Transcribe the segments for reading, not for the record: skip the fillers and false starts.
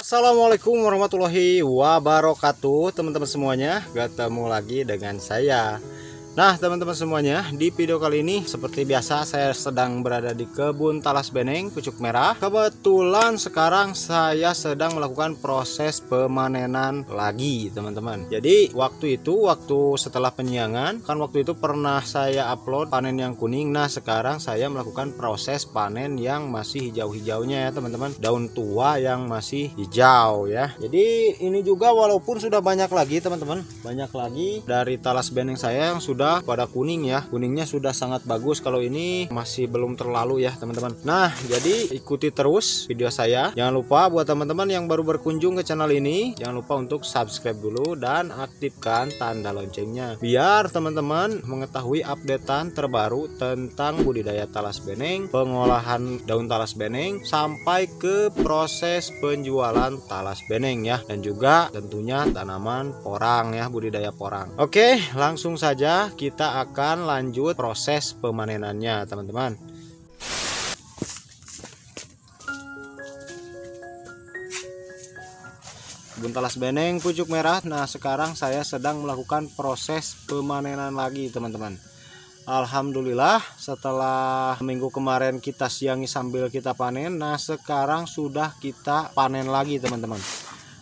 Assalamualaikum warahmatullahi wabarakatuh, teman-teman semuanya. Ketemu lagi dengan saya. Nah, teman-teman semuanya, di video kali ini seperti biasa saya sedang berada di kebun talas beneng pucuk merah. Kebetulan sekarang saya sedang melakukan proses pemanenan lagi, teman-teman. Jadi waktu setelah penyiangan, kan waktu itu pernah saya upload panen yang kuning. Nah, sekarang saya melakukan proses panen yang masih hijau-hijaunya ya, teman-teman. Daun tua yang masih hijau ya. Jadi ini juga walaupun sudah banyak lagi, teman-teman, banyak lagi dari talas beneng saya yang sudah pada kuning ya. Kuningnya sudah sangat bagus. Kalau ini masih belum terlalu ya, teman-teman. Nah, jadi ikuti terus video saya. Jangan lupa buat teman-teman yang baru berkunjung ke channel ini, jangan lupa untuk subscribe dulu dan aktifkan tanda loncengnya biar teman-teman mengetahui updatean terbaru tentang budidaya talas beneng, pengolahan daun talas beneng sampai ke proses penjualan talas beneng ya, dan juga tentunya tanaman porang ya, budidaya porang. Oke, langsung saja kita akan lanjut proses pemanenannya, teman-teman. Kebun talas beneng pucuk merah. Nah, sekarang saya sedang melakukan proses pemanenan lagi, teman-teman. Alhamdulillah, setelah minggu kemarin kita siangi sambil kita panen, nah sekarang sudah kita panen lagi, teman-teman.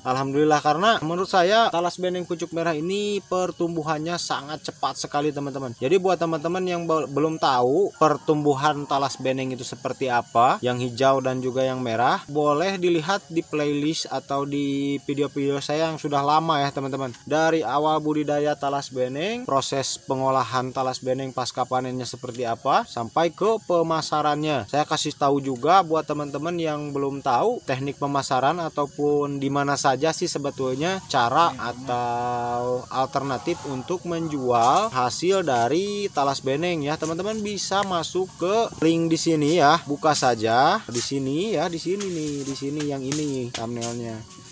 Alhamdulillah, karena menurut saya talas beneng pucuk merah ini pertumbuhannya sangat cepat sekali, teman-teman. Jadi buat teman-teman yang belum tahu pertumbuhan talas beneng itu seperti apa, yang hijau dan juga yang merah, boleh dilihat di playlist atau di video-video saya yang sudah lama ya, teman-teman. Dari awal budidaya talas beneng, proses pengolahan talas beneng pasca panennya seperti apa, sampai ke pemasarannya. Saya kasih tahu juga buat teman-teman yang belum tahu teknik pemasaran ataupun di mana saja sih sebetulnya cara atau alternatif untuk menjual hasil dari talas beneng ya, teman-teman. Bisa masuk ke link di sini ya, buka saja di sini ya, di sini nih, di sini yang ini thumbnailnya.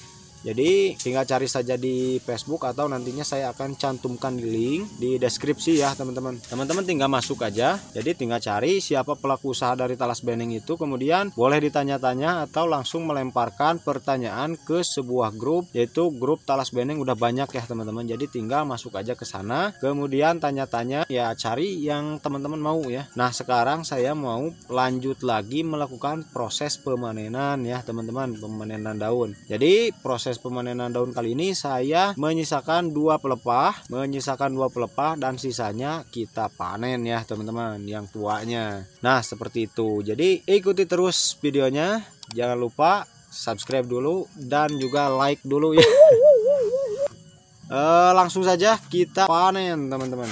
Jadi tinggal cari saja di Facebook atau nantinya saya akan cantumkan di link di deskripsi ya, teman-teman. Teman-teman tinggal masuk aja. Jadi tinggal cari siapa pelaku usaha dari talas beneng itu, kemudian boleh ditanya-tanya atau langsung melemparkan pertanyaan ke sebuah grup, yaitu grup talas beneng. Udah banyak ya, teman-teman. Jadi tinggal masuk aja ke sana, kemudian tanya-tanya ya, cari yang teman-teman mau ya. Nah, sekarang saya mau lanjut lagi melakukan proses pemanenan ya, teman-teman, pemanenan daun. Jadi proses pemanenan daun kali ini saya menyisakan dua pelepah dan sisanya kita panen ya, teman-teman, yang tuanya. Nah, seperti itu. Jadi ikuti terus videonya, jangan lupa subscribe dulu dan juga like dulu ya. Langsung saja kita panen, teman-teman.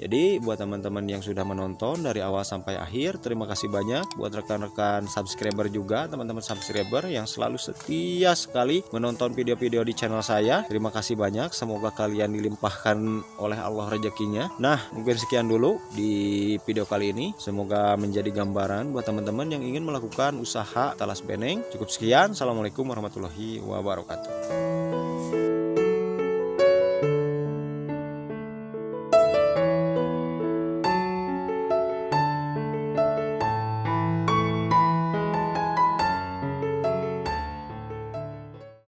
Jadi buat teman-teman yang sudah menonton dari awal sampai akhir, terima kasih banyak. Buat rekan-rekan subscriber juga, teman-teman subscriber yang selalu setia sekali menonton video-video di channel saya, terima kasih banyak. Semoga kalian dilimpahkan oleh Allah rezekinya. Nah, mungkin sekian dulu di video kali ini. Semoga menjadi gambaran buat teman-teman yang ingin melakukan usaha talas beneng. Cukup sekian. Assalamualaikum warahmatullahi wabarakatuh.